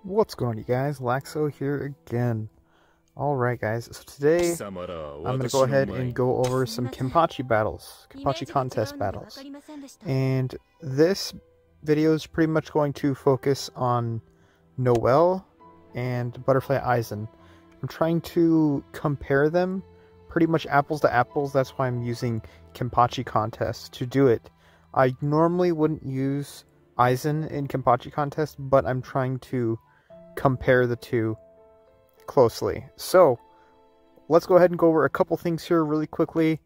What's going on, you guys? Laxo here again. Alright guys, so today I'm going to go ahead and go over some Kenpachi battles, Kenpachi contest battles. And this video is pretty much going to focus on Noel and Butterfly Aizen. I'm trying to compare them pretty much apples to apples. That's why I'm using Kenpachi contests to do it. I normally wouldn't use Aizen in Kenpachi contest, but I'm trying to compare the two closely. So let's go ahead and go over a couple things here really quickly.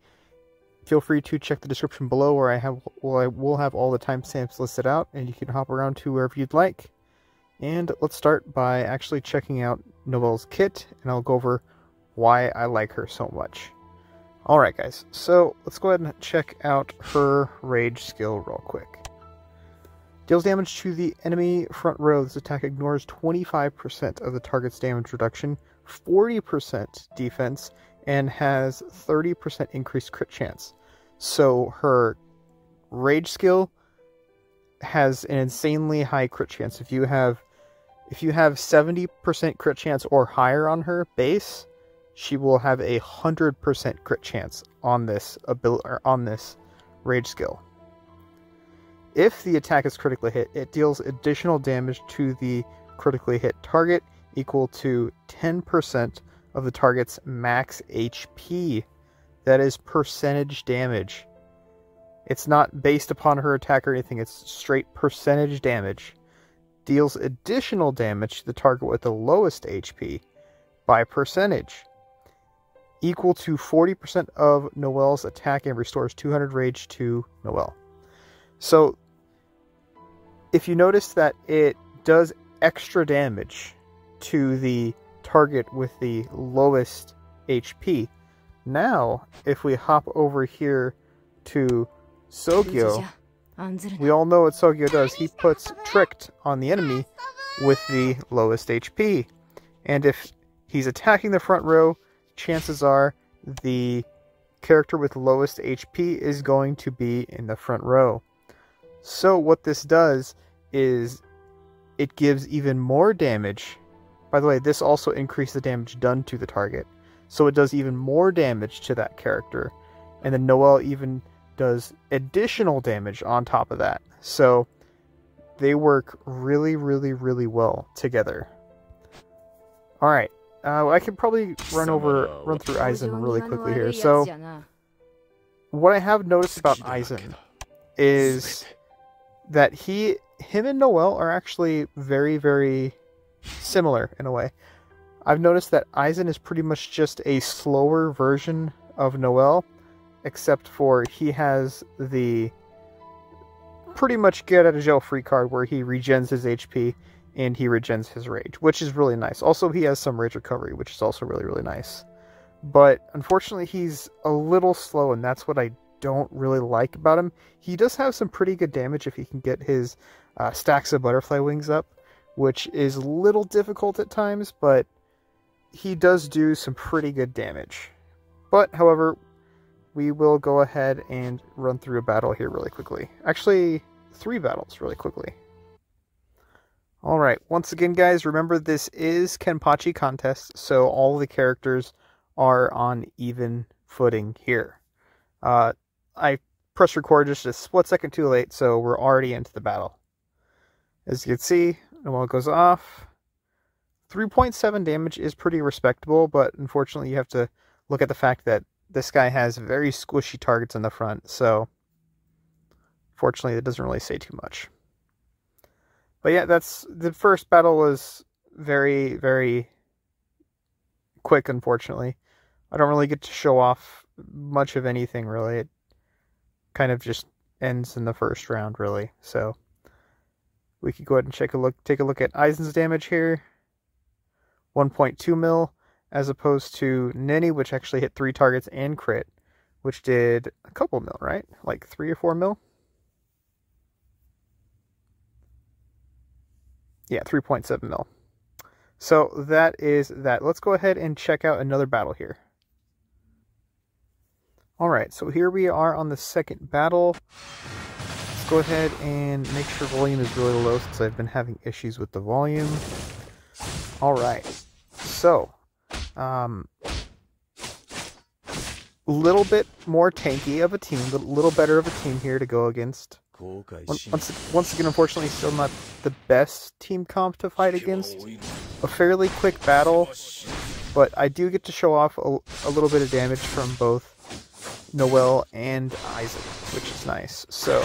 Feel free to check the description below where I will have all the timestamps listed out, and you can hop around to wherever you'd like. And let's start by actually checking out Noel's kit, and I'll go over why I like her so much. Alright guys, so let's go ahead and check out her rage skill real quick. Deals damage to the enemy front row. This attack ignores 25% of the target's damage reduction, 40% defense, and has 30% increased crit chance. So her rage skill has an insanely high crit chance. If you have 70% crit chance or higher on her base, she will have 100% crit chance on this rage skill. If the attack is critically hit, it deals additional damage to the critically hit target equal to 10% of the target's max HP. That is percentage damage. It's not based upon her attack or anything, it's straight percentage damage. Deals additional damage to the target with the lowest HP by percentage, equal to 40% of Noel's attack, and restores 200 rage to Noel. So, if you notice that it does extra damage to the target with the lowest HP, now, if we hop over here to Sogyo, we all know what Sogyo does. He puts Tricked on the enemy with the lowest HP. And if he's attacking the front row, chances are the character with lowest HP is going to be in the front row. So what this does is it gives even more damage. By the way, this also increases the damage done to the target. So it does even more damage to that character. And then Noel even does additional damage on top of that. So they work really, really, really well together. Alright, I can probably run through Aizen really quickly here. So what I have noticed about Aizen is that him and Noel are actually very, very similar in a way. I've noticed that Aizen is pretty much just a slower version of Noel, except for he has the pretty much get out of jail free card where he regens his HP and he regens his rage, which is really nice. Also, he has some rage recovery, which is also really, really nice. But unfortunately, he's a little slow, and that's what I don't really like about him. He does have some pretty good damage if he can get his stacks of butterfly wings up, which is a little difficult at times, but he does do some pretty good damage. But, however, we will go ahead and run through a battle here really quickly. Actually, 3 battles really quickly. Alright, once again guys, remember this is Kenpachi contest, so all the characters are on even footing here. I pressed record just a split second too late, so we're already into the battle. As you can see, Noel goes off. 3.7 damage is pretty respectable, but unfortunately you have to look at the fact that this guy has very squishy targets in the front, so fortunately it doesn't really say too much. But yeah, the first battle was very, very quick, unfortunately. I don't really get to show off much of anything, really. It kind of just ends in the first round, really. So we could go ahead and take a look at Aizen's damage here. 1.2 mil, as opposed to Nini, which actually hit 3 targets and crit, which did a couple mil, right? Like 3 or 4 mil? Yeah, 3.7 mil. So that is that. Let's go ahead and check out another battle here. Alright, so here we are on the second battle. Let's go ahead and make sure volume is really low since I've been having issues with the volume. Alright, so, little bit more tanky of a team, a little better of a team here to go against. Once again, unfortunately, still not the best team comp to fight against. A fairly quick battle, but I do get to show off a little bit of damage from both Noel and Aizen, which is nice. So,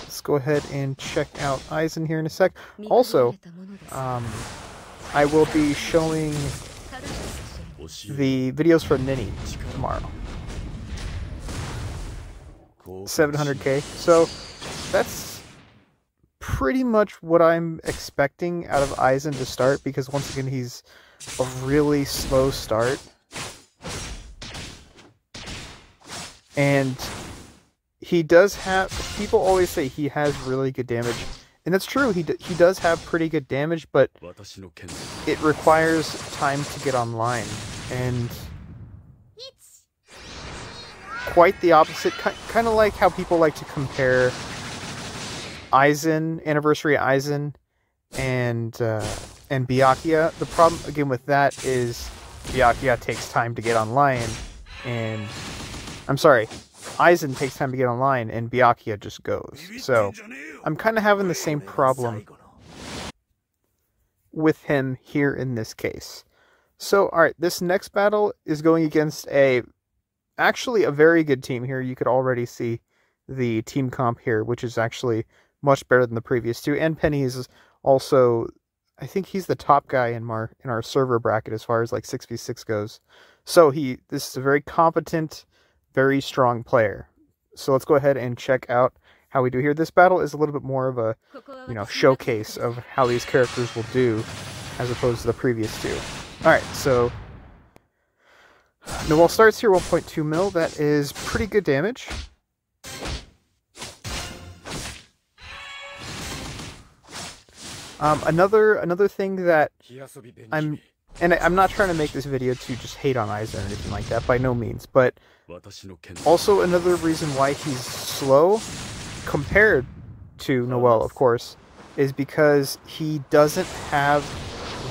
let's go ahead and check out Aizen here in a sec. Also, I will be showing the videos for Nini tomorrow. 700k. So, that's pretty much what I'm expecting out of Aizen to start, because once again, he's a really slow start. And he does have, people always say he has really good damage. And that's true, he does have pretty good damage, but it requires time to get online. And quite the opposite, kind of like how people like to compare Aizen, Anniversary Aizen, and Byakuya. The problem, again, with that is Byakuya takes time to get online, and... I'm sorry, Aizen takes time to get online, and Byakuya just goes. So, I'm kind of having the same problem with him here in this case. So, alright, this next battle is going against actually a very good team here. You could already see the team comp here, which is actually much better than the previous two. And Penny is also, I think he's the top guy in our server bracket as far as like 6v6 goes. So this is a very competent, very strong player. So let's go ahead and check out how we do here. This battle is a little bit more of a, showcase of how these characters will do as opposed to the previous two. Alright, so Noel starts here, 1.2 mil. That is pretty good damage. Another thing that I'm not trying to make this video to just hate on Aizen or anything like that, by no means, but also another reason why he's slow compared to Noel, of course, is because he doesn't have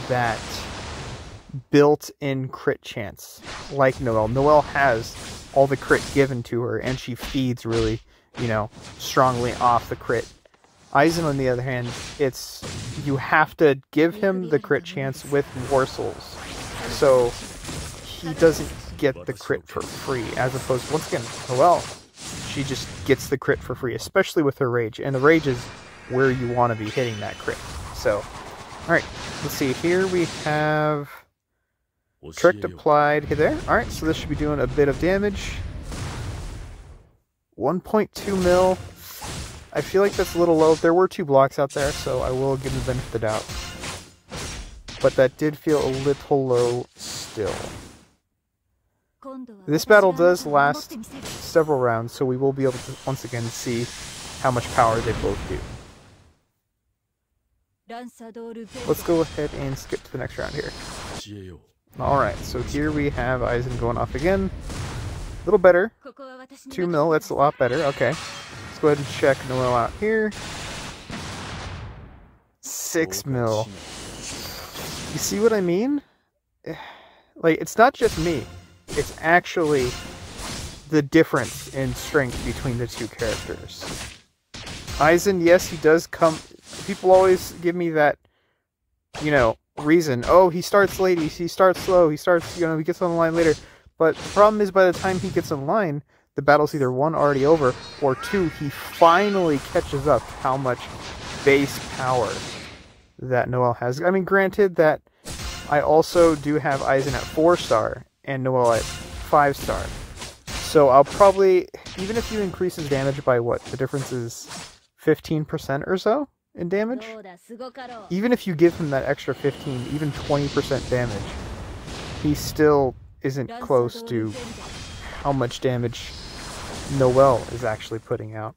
that built-in crit chance like Noel. Noel has all the crit given to her, and she feeds really, strongly off the crit. Aizen, on the other hand, you have to give him the crit chance with morsels, so he doesn't get the crit for free, as opposed to, once again, Noel, she just gets the crit for free, especially with her rage, and the rage is where you want to be hitting that crit. So, alright, let's see, here we have Tricked applied there. Alright, so this should be doing a bit of damage. 1.2 mil. I feel like that's a little low. There were 2 blocks out there, so I will give them the benefit of the doubt. But that did feel a little low still. This battle does last several rounds, so we will be able to once again see how much power they both do. Let's go ahead and skip to the next round here. Alright, so here we have Aizen going off again. A little better. 2 mil, that's a lot better. Okay. Let's go ahead and check Noel out here. 6 mil. You see what I mean? Like, it's not just me. It's actually the difference in strength between the two characters. Aizen, yes, he does come... People always give me that, reason. Oh, he starts late, he starts slow, he starts, he gets on the line later. But the problem is, by the time he gets on the line, the battle's either 1, already over, or 2, he finally catches up how much base power that Noel has. I mean, granted that I also do have Aizen at 4-star, and Noel at 5-star. So I'll probably, even if you increase his damage by what, the difference is 15% or so in damage? Even if you give him that extra 15, even 20% damage, he still isn't close to how much damage Noel is actually putting out.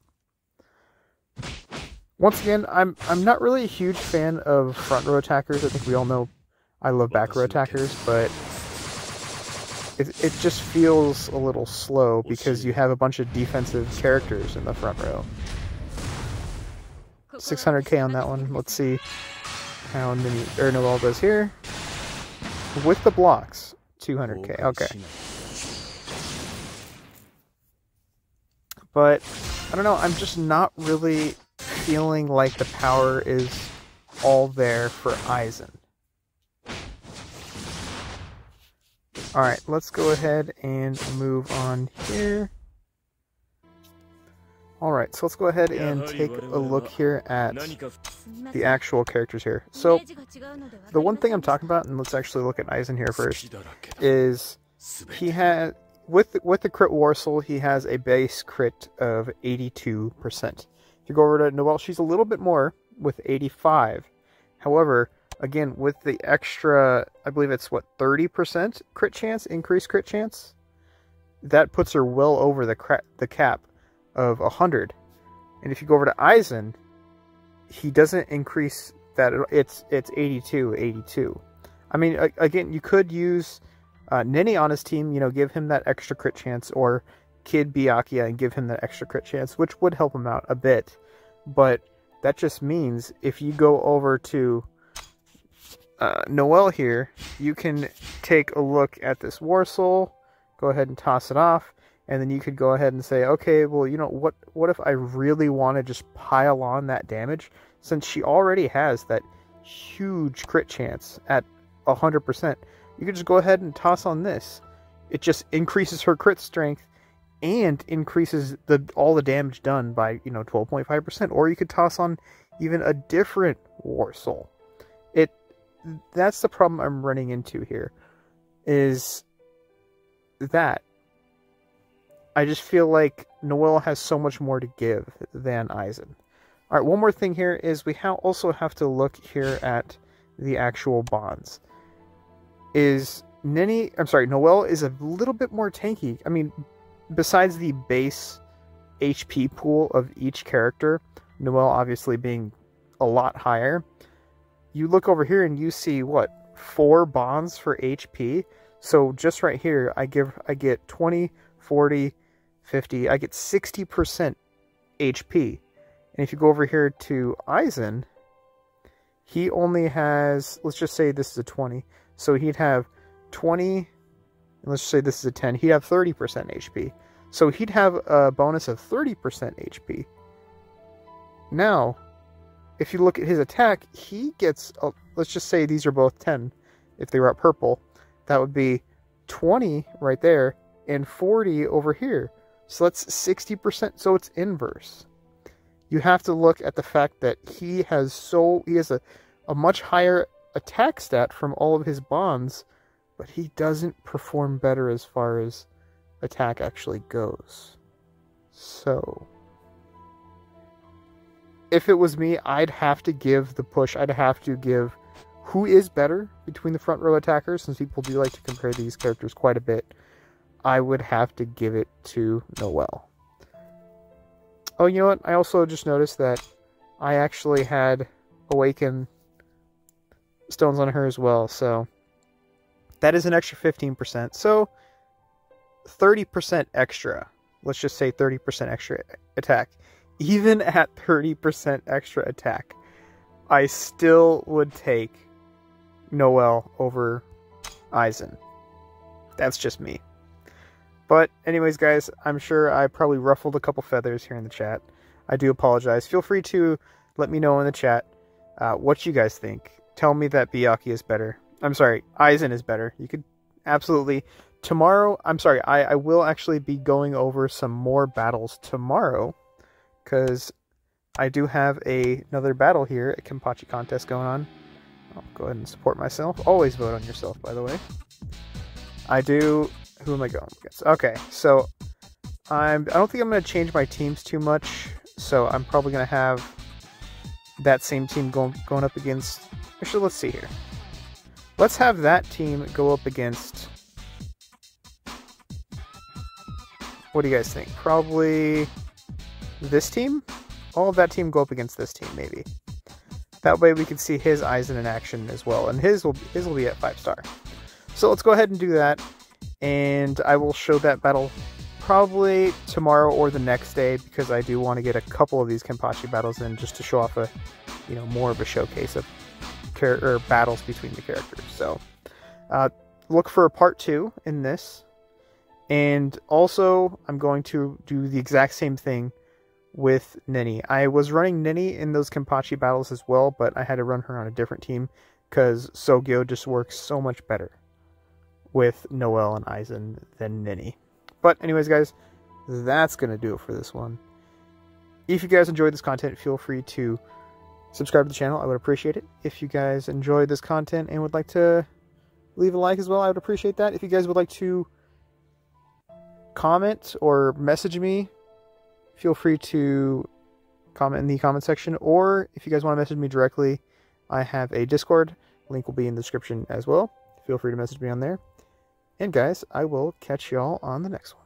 Once again, I'm not really a huge fan of front row attackers. I think we all know I love back row attackers, but it just feels a little slow because you have a bunch of defensive characters in the front row. 600k on that one. Let's see. how Noel does here. With the blocks, 200k. Okay. But, I don't know, I'm just not really feeling like the power is all there for Aizen. Alright, let's go ahead and move on here. Alright, so let's go ahead and take a look here at the actual characters here. So, the one thing I'm talking about, and let's actually look at Aizen here first, is he had, with the crit Warsaw, he has a base crit of 82%. If you go over to Noel, she's a little bit more, with 85. However, again, with the extra, I believe it's, what, 30% crit chance, increased crit chance? That puts her well over the cap of 100. And if you go over to Aizen, he doesn't increase that. It's 82. I mean, again, you could use Nini on his team, you know, give him that extra crit chance, or Kid Byakuya and give him that extra crit chance, which would help him out a bit. But that just means if you go over to Noel here, you can take a look at this Warsaw, go ahead and toss it off, and then you could go ahead and say, okay, well, you know, what if I really want to just pile on that damage? Since she already has that huge crit chance at 100%, you could just go ahead and toss on this. It just increases her crit strength and increases all the damage done by, you know, 12.5%. Or you could toss on even a different Warsaw. That's the problem I'm running into here, is that I just feel like Noel has so much more to give than Aizen. Alright, one more thing here is we also have to look here at the actual bonds. Noel is a little bit more tanky. I mean, besides the base HP pool of each character, Noel obviously being a lot higher, you look over here and you see, what, 4 bonds for HP? So just right here, I get 20, 40, 50, I get 60% HP. And if you go over here to Aizen, he only has, let's just say this is a 20. So he'd have 20, and let's just say this is a 10. He'd have 30% HP. So he'd have a bonus of 30% HP. Now, if you look at his attack, he gets, let's just say these are both 10. If they were at purple, that would be 20 right there and 40 over here. So that's 60%. So it's inverse. You have to look at the fact that he has a much higher attack stat from all of his bonds, but he doesn't perform better as far as attack actually goes. So if it was me, I'd have to give the push. I'd have to give who is better between the front row attackers, since people do like to compare these characters quite a bit. I would have to give it to Noel. Oh, you know what? I also just noticed that I actually had Awaken stones on her as well, so that is an extra 15%. So 30% extra. Let's just say 30% extra attack. Even at 30% extra attack, I still would take Noel over Aizen. That's just me. But anyways, guys, I'm sure I probably ruffled a couple feathers here in the chat. I do apologize. Feel free to let me know in the chat what you guys think. Tell me that Byakuya is better. I'm sorry, Aizen is better. You could absolutely... Tomorrow, I'm sorry, I will actually be going over some more battles tomorrow, because I do have another battle here at Kenpachi contest going on. I'll go ahead and support myself. Always vote on yourself, by the way. I do... Who am I going against? Okay, so I don't think I'm going to change my teams too much, so I'm probably going to have that same team going up against... Actually, let's see here. Let's have that team go up against... What do you guys think? Probably this team? All of that team go up against this team, maybe. That way we can see his Aizen in action as well, and his will be at 5-star. So let's go ahead and do that, and I will show that battle probably tomorrow or the next day, because I do want to get a couple of these Kenpachi battles in just to show off more of a showcase of battles between the characters. So look for a part 2 in this. And also, I'm going to do the exact same thing with Nini. I was running Nini in those Kenpachi battles as well, but I had to run her on a different team because Sogyo just works so much better with Noel and Aizen than Nini. But anyways, guys, that's going to do it for this one. If you guys enjoyed this content, feel free to subscribe to the channel. I would appreciate it. If you guys enjoyed this content and would like to leave a like as well, I would appreciate that. If you guys would like to comment or message me, feel free to comment in the comment section, or if you guys want to message me directly, I have a Discord. Link will be in the description as well. Feel free to message me on there. And guys, I will catch y'all on the next one.